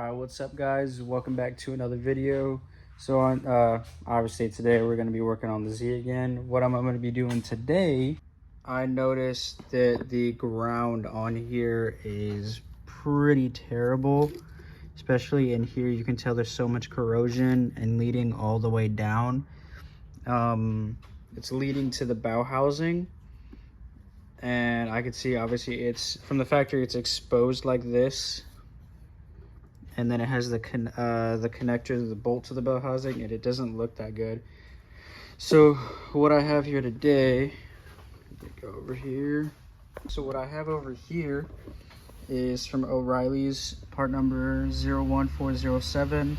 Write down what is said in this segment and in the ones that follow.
What's up, guys? Welcome back to another video. So obviously today we're going to be working on the Z again. What I'm going to be doing today, I noticed that the ground on here is pretty terrible, especially in here. You can tell there's so much corrosion and leading all the way down. It's leading to the bow housing, and I can see obviously it's from the factory, it's exposed like this. And then it has the connector, the bolt to the bow housing, and it doesn't look that good. So what I have here today, let me go over here. So what I have over here is from O'Reilly's, part number 01407.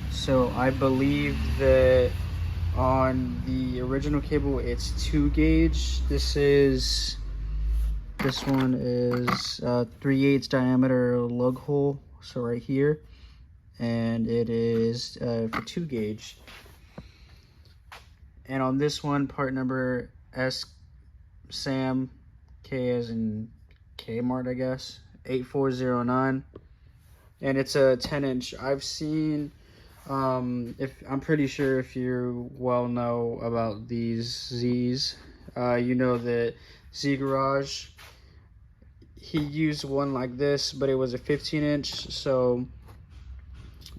So I believe that on the original cable it's 2 gauge. This one is 3/8 diameter lug hole. So right here, and it is for 2 gauge. And on this one, part number SAM K as in Kmart, I guess, 8409, and it's a 10-inch. I've seen, I'm pretty sure if you well know about these Z's, you know that Z Garage, he used one like this, but it was a 15-inch. So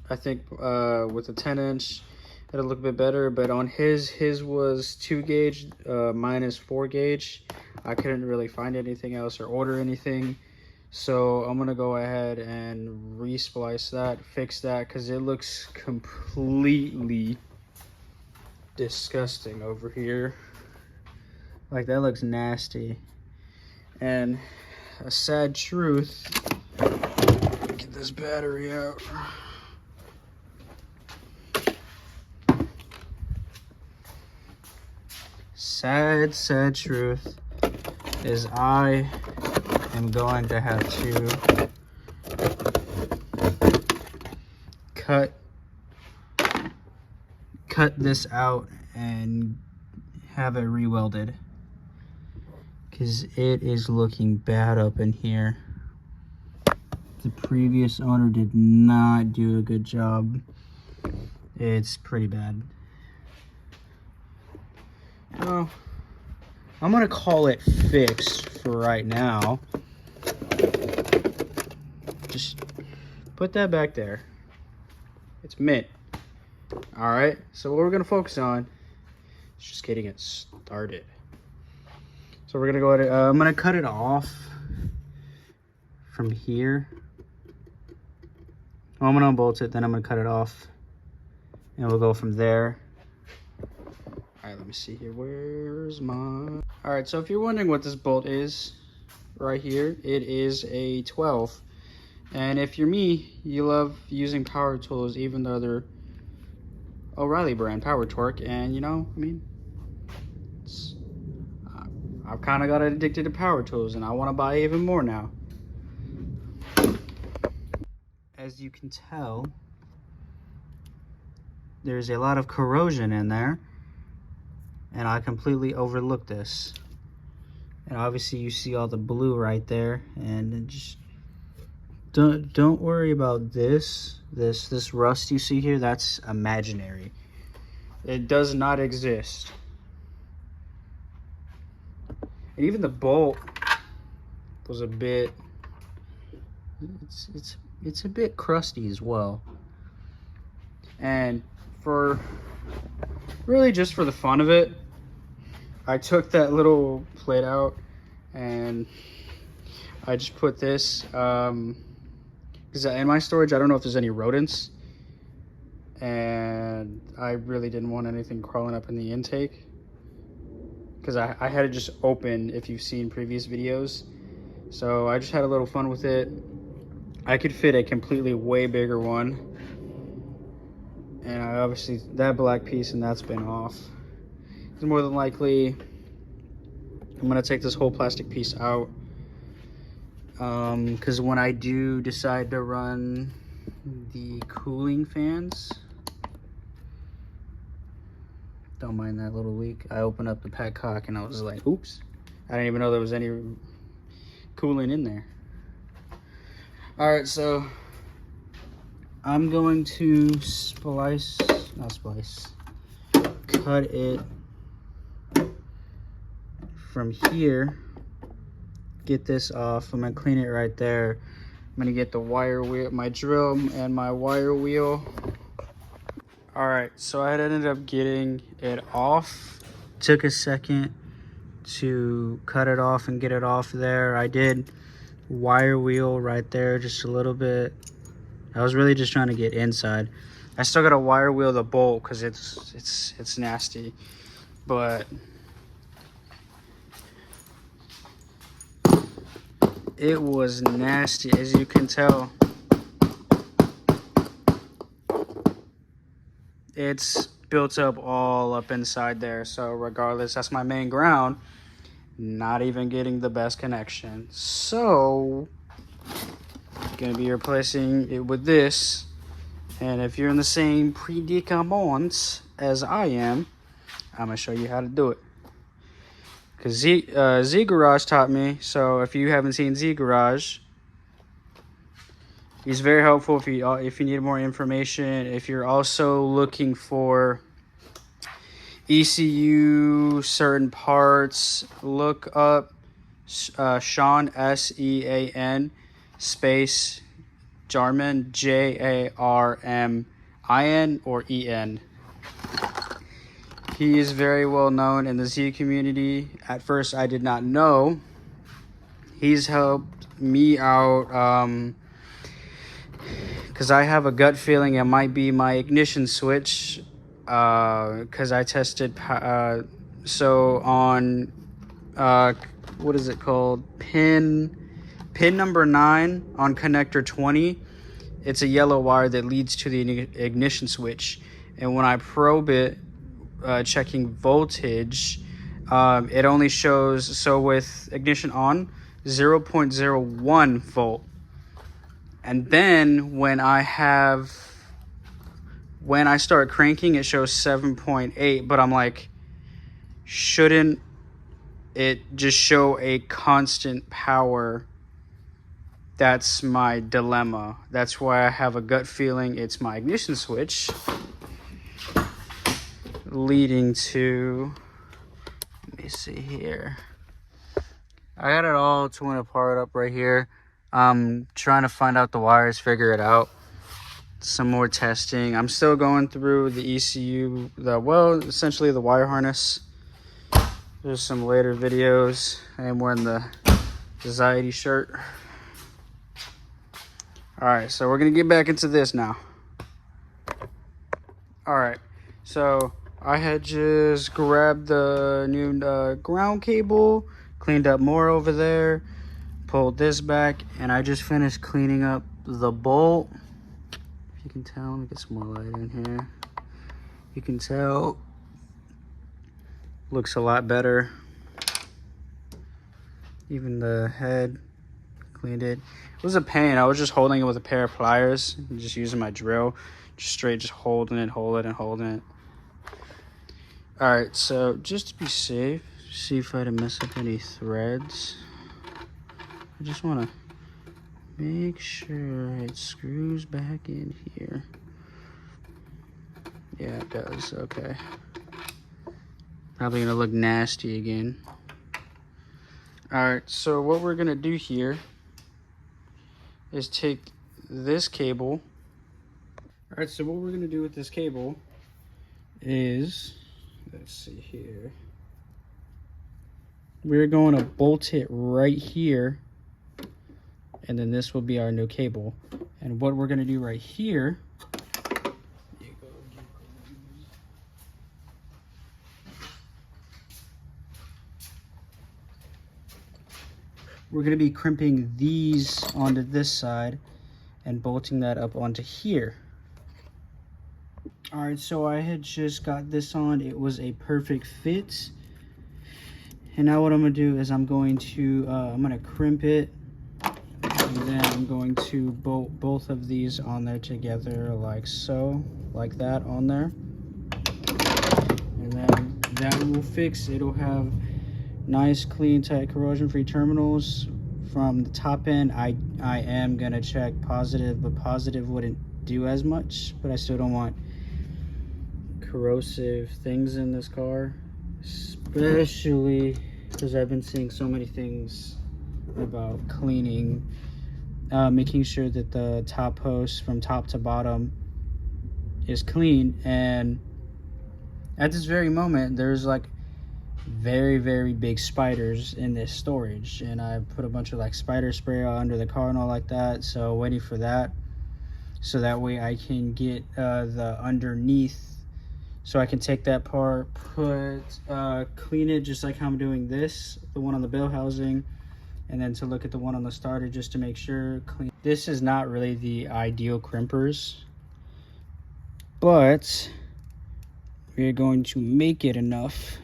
I think with a 10-inch, it'll look a bit better. But on his was 2 gauge, mine is 4 gauge. I couldn't really find anything else or order anything. So I'm gonna go ahead and resplice that, fix that, because it looks completely disgusting over here. Like, that looks nasty. And a sad truth, get this battery out. Sad truth is I am going to have to cut this out and have it re-welded, because it is looking bad up in here. The previous owner did not do a good job. It's pretty bad. Well, I'm gonna call it fixed for right now. Just put that back there. It's mint. All right, so what we're gonna focus on is just getting it started. So we're gonna go ahead, I'm gonna cut it off from here. I'm gonna unbolt it, then I'm gonna cut it off, and we'll go from there. All right, let me see here, where's my... All right, so if you're wondering what this bolt is, right here, it is a 12. And if you're me, you love using power tools, even though they're O'Reilly brand power torque, and you know, I mean, I've kind of got addicted to power tools, and I want to buy even more now. As you can tell, there's a lot of corrosion in there, and I completely overlooked this. And obviously you see all the blue right there, and just don't worry about this rust you see here. That's imaginary. It does not exist. And even the bolt was a bit, it's a bit crusty as well. And for really just for the fun of it, I took that little plate out and I just put this, because in my storage, I don't know if there's any rodents, and I really didn't want anything crawling up in the intake, because I had it just open, if you've seen previous videos. So I just had a little fun with it. I could fit a completely way bigger one, and I obviously, that black piece, and that's been off. It's more than likely, I'm gonna take this whole plastic piece out, because when I do decide to run the cooling fans, don't mind that little leak. I opened up the petcock and I was like, oops, I didn't even know there was any cooling in there. All right, so I'm going to cut it from here. Get this off. I'm gonna clean it right there. I'm gonna get the wire wheel, my drill and my wire wheel. All right, so I ended up getting it off. Took a second to cut it off and get it off there. I did wire wheel right there just a little bit. I was really just trying to get inside. I still gotta wire wheel the bolt because it's nasty, but it was nasty, as you can tell. It's built up all up inside there. So regardless, that's my main ground. Not even getting the best connection. So gonna be replacing it with this. And if you're in the same predicament as I am, I'm gonna show you how to do it. Because Z Garage taught me. So if you haven't seen Z Garage, he's very helpful if you need more information. If you're also looking for ECU certain parts, look up Sean, SEAN space Jarman, JARMIN or EN. He is very well known in the Z community. At first I did not know. He's helped me out because I have a gut feeling it might be my ignition switch, because I tested so on what is it called, pin number 9 on connector 20. It's a yellow wire that leads to the ignition switch, and when I probe it, checking voltage, it only shows, so with ignition on, 0.01 volt. And then when I start cranking, it shows 7.8, but I'm like, shouldn't it just show a constant power? That's my dilemma. That's why I have a gut feeling it's my ignition switch leading to, let me see here. I got it all torn apart up right here. I'm trying to find out the wires, figure it out. Some more testing. I'm still going through the ECU, essentially the wire harness. There's some later videos. I am wearing the anxiety shirt. All right, so we're gonna get back into this now. All right, so I had just grabbed the new ground cable, cleaned up more over there, pulled this back, and I just finished cleaning up the bolt. If you can tell, let me get some more light in here. You can tell, looks a lot better. Even the head, cleaned it. It was a pain. I was just holding it with a pair of pliers and just using my drill, just holding it. All right, so just to be safe, see if I didn't mess up any threads. I just want to make sure it screws back in here. Yeah, it does. Okay. Probably gonna look nasty again. All right, so what we're gonna do here is take this cable. All right, so what we're gonna do with this cable is, let's see here. We're going to bolt it right here, and then this will be our new cable. And what we're gonna do right here, we're gonna be crimping these onto this side and bolting that up onto here. All right, so I had just got this on. It was a perfect fit. And now what I'm gonna do is I'm gonna crimp it, and then I'm going to bolt both of these on there together like so, like that on there. And then that will fix, it'll have nice, clean, tight, corrosion-free terminals from the top end. I am gonna check positive, but positive wouldn't do as much, but I still don't want corrosive things in this car, especially because I've been seeing so many things about cleaning, making sure that the top post from top to bottom is clean. And at this very moment, there's like very big spiders in this storage, and I put a bunch of like spider spray under the car and all like that, so waiting for that, so that way I can get the underneath, so I can take that part, clean it just like how I'm doing this, the one on the bell housing, and then to look at the one on the starter just to make sure clean. This is not really the ideal crimpers, but we're going to make it enough.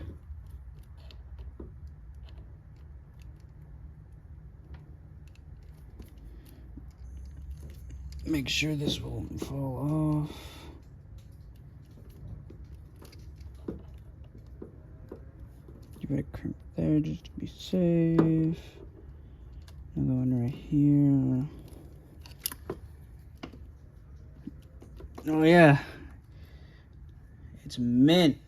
Make sure this won't fall off. Give it a crimp there just to be safe. Another one right here. Oh yeah, it's mint.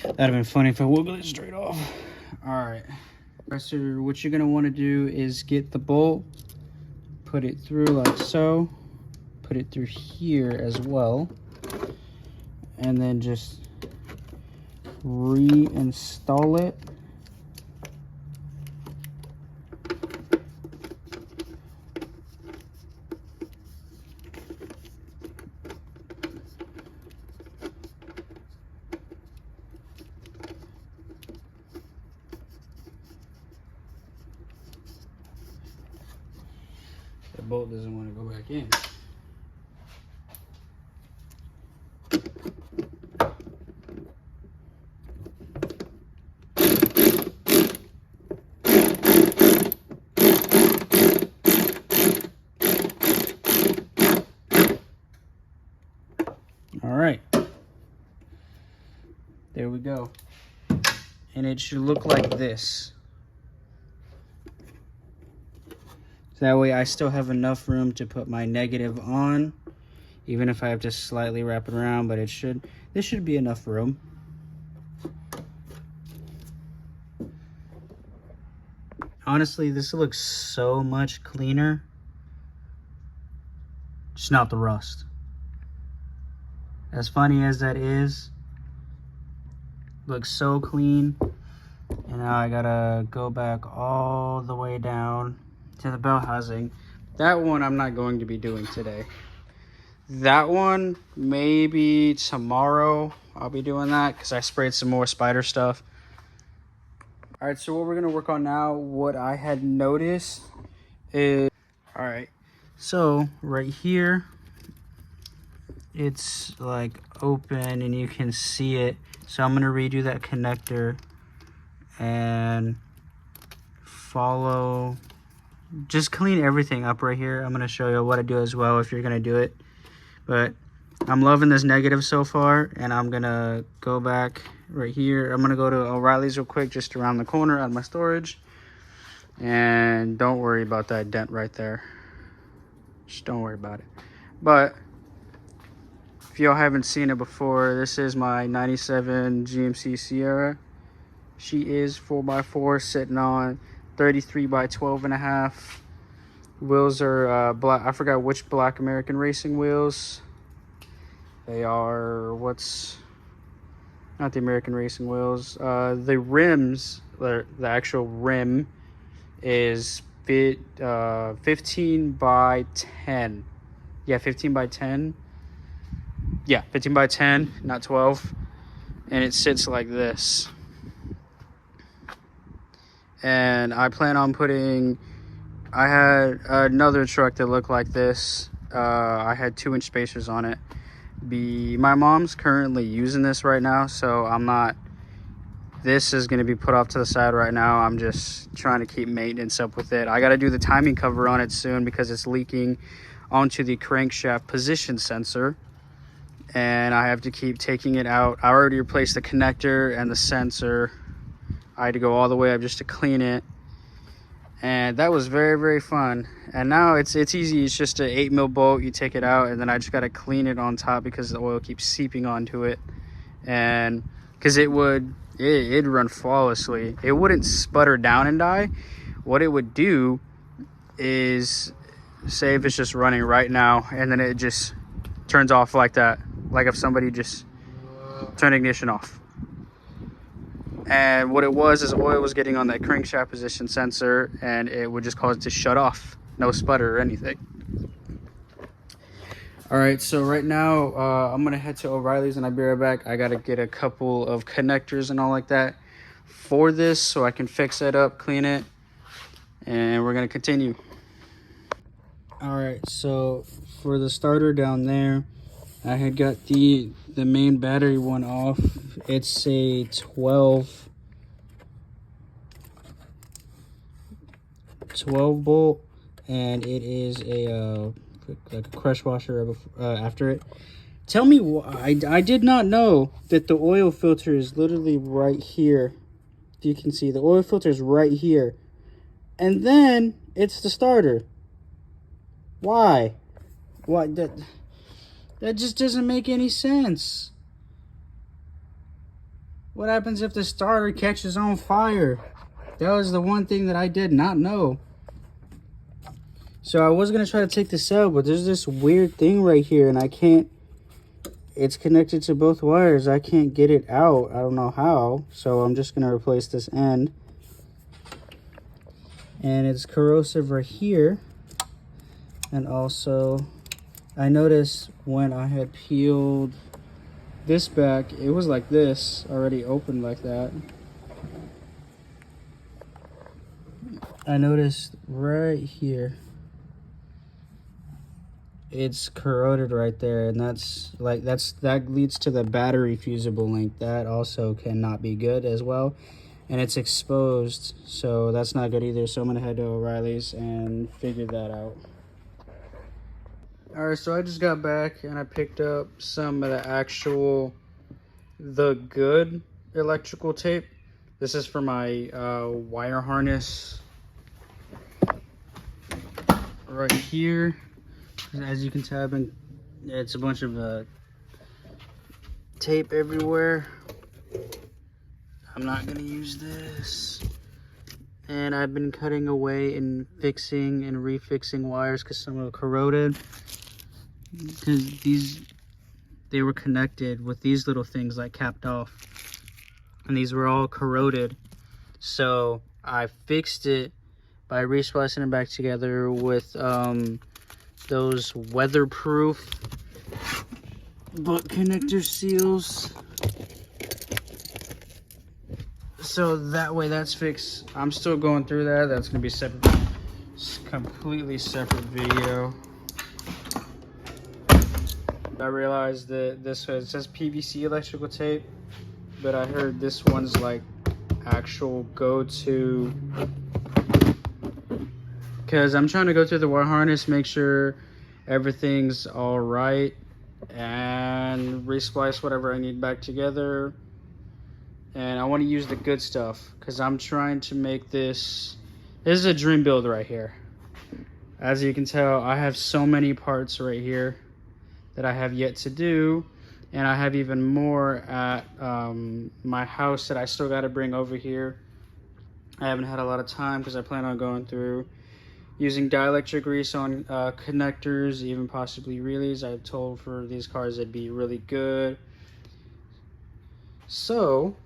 That'd have been funny if I wiggled it straight off. All right. So what you're gonna want to do is get the bolt, put it through like so, put it through here as well, and then just reinstall it. The bolt doesn't want to go back in. All right, there we go. And it should look like this. That way I still have enough room to put my negative on, even if I have to slightly wrap it around, but this should be enough room. Honestly, this looks so much cleaner. Just not the rust. As funny as that is, looks so clean. And now I gotta go back all the way down to the bell housing. That one I'm not going to be doing today. That one, maybe tomorrow I'll be doing that because I sprayed some more spider stuff. All right, so what we're gonna work on now, what I had noticed is, all right, so right here, it's like open and you can see it. So I'm gonna redo that connector and follow, just clean everything up right here. I'm gonna show you what I do as well if you're gonna do it. But I'm loving this negative so far, and I'm gonna go back right here. I'm gonna go to O'Reilly's real quick, just around the corner out of my storage. And don't worry about that dent right there. Just don't worry about it. But if y'all haven't seen it before, this is my 97 GMC Sierra. She is 4x4 sitting on 33 by 12.5. Wheels are black. I forgot which Black American Racing wheels. They are, not the American Racing wheels. The rims, the actual rim is 15 by 10. Yeah, 15 by 10. Yeah, 15 by 10, not 12. And it sits like this. And I plan on putting, I had another truck that looked like this. I had 2-inch spacers on it. My mom's currently using this right now, so I'm not, this is going to be put off to the side right now. I'm just trying to keep maintenance up with it. I got to do the timing cover on it soon because it's leaking onto the crankshaft position sensor, and I have to keep taking it out. I already replaced the connector and the sensor. I had to go all the way up just to clean it, and that was very, very fun. And now it's easy. It's just an 8 mil bolt. You take it out, and then I just got to clean it on top because the oil keeps seeping onto it. And because it'd run flawlessly, it wouldn't sputter down and die. What it would do is, say if it's just running right now and then it just turns off like that, like if somebody just turned ignition off. And what it was is oil was getting on that crankshaft position sensor, and it would just cause it to shut off. No sputter or anything. All right, so right now I'm gonna head to O'Reilly's and I'll be right back. I gotta get a couple of connectors and all like that for this so I can fix it up, clean it, and we're gonna continue. All right, so for the starter down there, I had got the main battery one off. It's a 12 bolt, and it is a like a crush washer after it. Tell me why I did not know that the oil filter is literally right here. You can see the oil filter is right here, and then it's the starter. Why? Why that just doesn't make any sense. What happens if the starter catches on fire? That was the one thing that I did not know. So I was gonna try to take this out, but there's this weird thing right here, and I can't. It's connected to both wires. I can't get it out. I don't know how. So I'm just gonna replace this end. And it's corrosive right here. And also, I noticed when I had peeled this back, it was like this, already opened like that. I noticed right here, it's corroded right there, and that leads to the battery fusible link. That also cannot be good as well, and it's exposed, so that's not good either. So I'm gonna head to O'Reilly's and figure that out. All right, so I just got back and I picked up some of the good electrical tape. This is for my wire harness right here. As you can tell, it's a bunch of tape everywhere. I'm not gonna use this. And I've been cutting away and fixing and refixing wires because some are corroded. Because they were connected with these little things like capped off, and these were all corroded. So I fixed it by resplicing it back together with those weatherproof butt connector seals. So that way that's fixed. I'm still going through that. That's gonna be separate, completely separate video. I realized that it says PVC electrical tape, but I heard this one's like actual go-to, because I'm trying to go through the wire harness, make sure everything's all right, and resplice whatever I need back together. And I want to use the good stuff because I'm trying to make this is a dream build right here. As you can tell, I have so many parts right here that I have yet to do, and I have even more at my house that I still got to bring over here. I haven't had a lot of time because I plan on going through using dielectric grease on connectors, even possibly relays. I told for these cars it'd be really good. So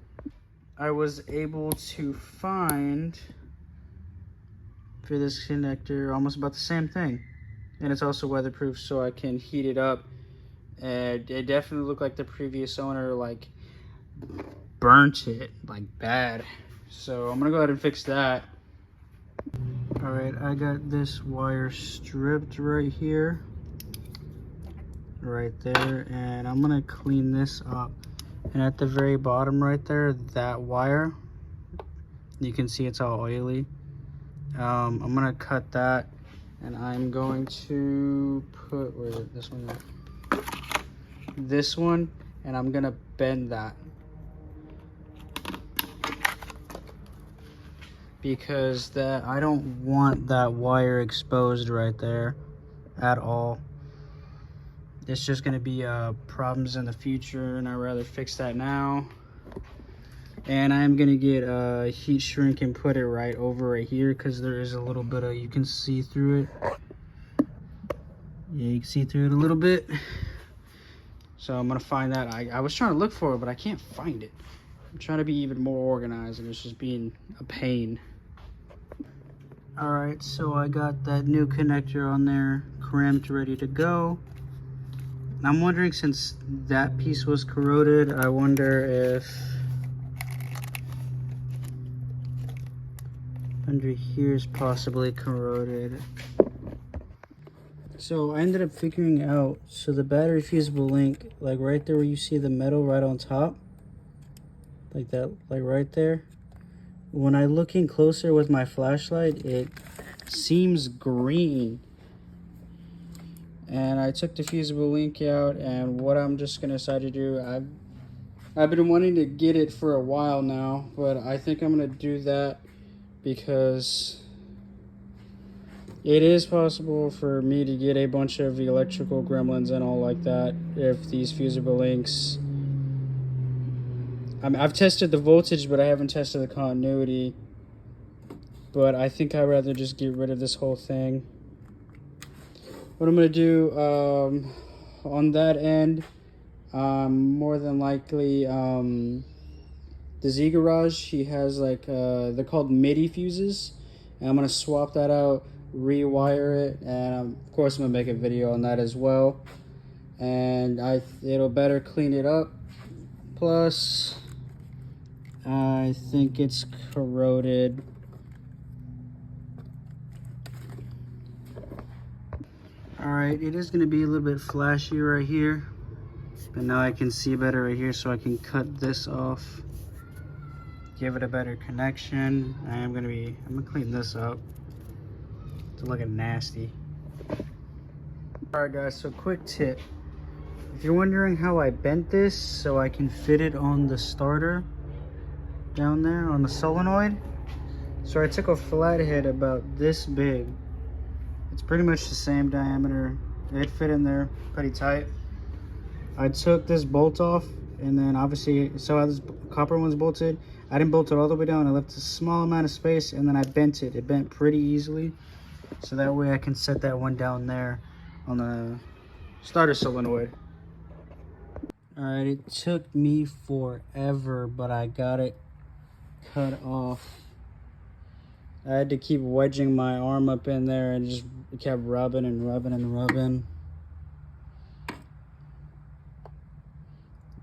I was able to find for this connector almost about the same thing, and it's also weatherproof, so I can heat it up. And it definitely looked like the previous owner like burnt it like bad, so I'm gonna go ahead and fix that. All right, I got this wire stripped right here, right there, and I'm gonna clean this up. And at the very bottom right there, that wire, you can see it's all oily. I'm gonna cut that, and I'm going to put, where is it, this one, and I'm gonna bend that. because that I don't want that wire exposed right there at all. It's just going to be problems in the future, and I'd rather fix that now. And I'm going to get a heat shrink and put it right over right here, because there is a little bit of, you can see through it. Yeah, you can see through it a little bit. So I'm going to find that. I was trying to look for it, but I can't find it. I'm trying to be even more organized, and it's just being a pain. Alright, so I got that new connector on there, crimped, ready to go. I'm wondering, since that piece was corroded, I wonder if under here is possibly corroded. So I ended up figuring out, so the battery fusible link, like right there where you see the metal right on top, like that, like right there. When I look in closer with my flashlight, it seems green. And I took the fusible link out, and what I'm just gonna decide to do, I've been wanting to get it for a while now, but I think I'm gonna do that because it is possible for me to get a bunch of electrical gremlins and all like that if these fusible links. I've tested the voltage, but I haven't tested the continuity. But I think I'd rather just get rid of this whole thing. What I'm going to do on that end, more than likely, the Z Garage, he has like, they're called MIDI fuses. And I'm going to swap that out, rewire it, and of course I'm going to make a video on that as well. And it'll better clean it up. Plus, I think it's corroded. Alright, it is going to be a little bit flashy right here, but now I can see better right here, so I can cut this off, give it a better connection. I'm gonna clean this up. It's looking nasty. Alright guys, so quick tip. If you're wondering how I bent this so I can fit it on the starter down there on the solenoid, so I took a flathead about this big. It's pretty much the same diameter. It fit in there pretty tight. I took this bolt off, and then obviously, so how this copper one's bolted, I didn't bolt it all the way down. I left a small amount of space, and then I bent it. It bent pretty easily, so that way I can set that one down there on the starter solenoid. Alright, it took me forever, but I got it cut off. I had to keep wedging my arm up in there and just kept rubbing and rubbing and rubbing.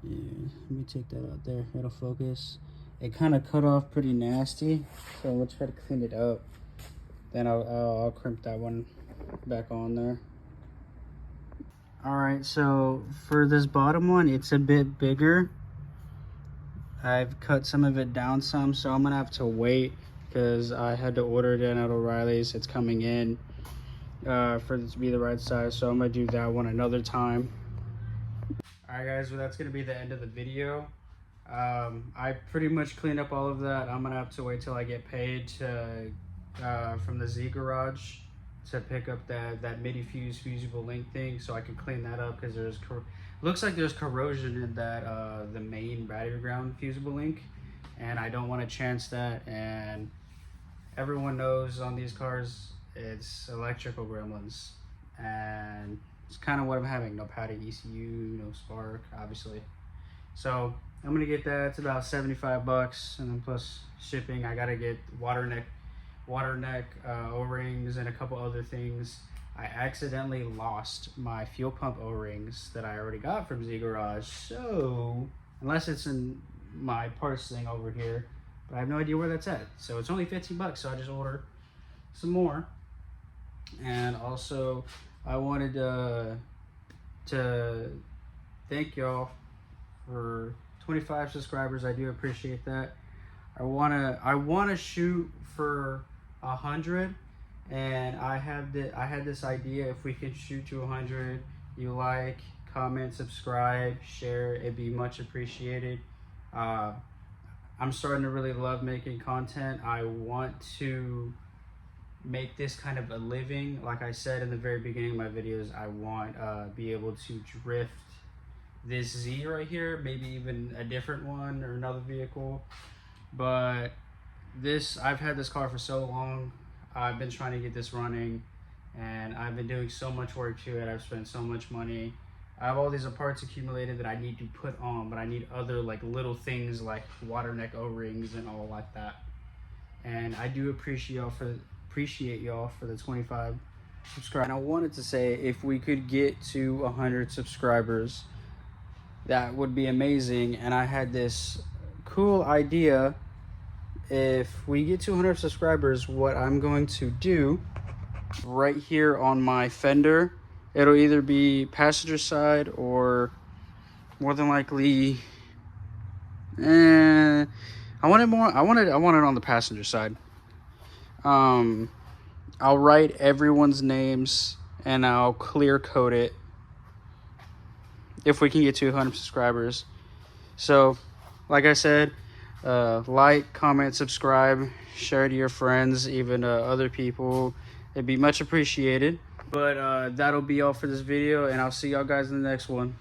Yeah, let me take that out there. It'll focus. It kind of cut off pretty nasty, so we'll try to clean it up. Then I'll crimp that one back on there. Alright, so for this bottom one, it's a bit bigger. I've cut some of it down some, so I'm gonna have to wait because I had to order it in at O'Reilly's. It's coming in for it to be the right size, so I'm gonna do that one another time. Alright guys, well that's gonna be the end of the video. I pretty much cleaned up all of that. I'm gonna have to wait till I get paid from the Z Garage to pick up that MIDI fusible link thing, so I can clean that up, because looks like there's corrosion in that the main battery ground fusible link, and I don't want to chance that. And everyone knows on these cars it's electrical gremlins, and it's kind of what I'm having. No padding ECU, no spark, obviously. So I'm gonna get that. It's about 75 bucks, and then plus shipping. I gotta get water neck O-rings and a couple other things. I accidentally lost my fuel pump O-rings that I already got from Z Garage, so unless it's in my parts thing over here, but I have no idea where that's at. So it's only 15 bucks, so I just ordered some more. And also I wanted to thank y'all for 25 subscribers. I do appreciate that. I wanna shoot for 100, and I had this idea. If we can shoot to 100, you like, comment, subscribe, share, it'd be much appreciated. I'm starting to really love making content. I want to make this kind of a living. Like I said in the very beginning of my videos, I want be able to drift this Z right here, maybe even a different one or another vehicle. But this, I've had this car for so long. I've been trying to get this running, and I've been doing so much work to it. I've spent so much money. I have all these parts accumulated that I need to put on, but I need other like little things like water neck O-rings and all like that. And I do appreciate y'all for the 25 subscribers. And I wanted to say, if we could get to 100 subscribers, that would be amazing. And I had this cool idea. If we get to 100 subscribers, what I'm going to do right here on my fender, it'll either be passenger side or more than likely, I want it on the passenger side. I'll write everyone's names and I'll clear code it if we can get to 100 subscribers. So, like I said, like, comment, subscribe, share to your friends, even other people. It'd be much appreciated. But that'll be all for this video, and I'll see y'all guys in the next one.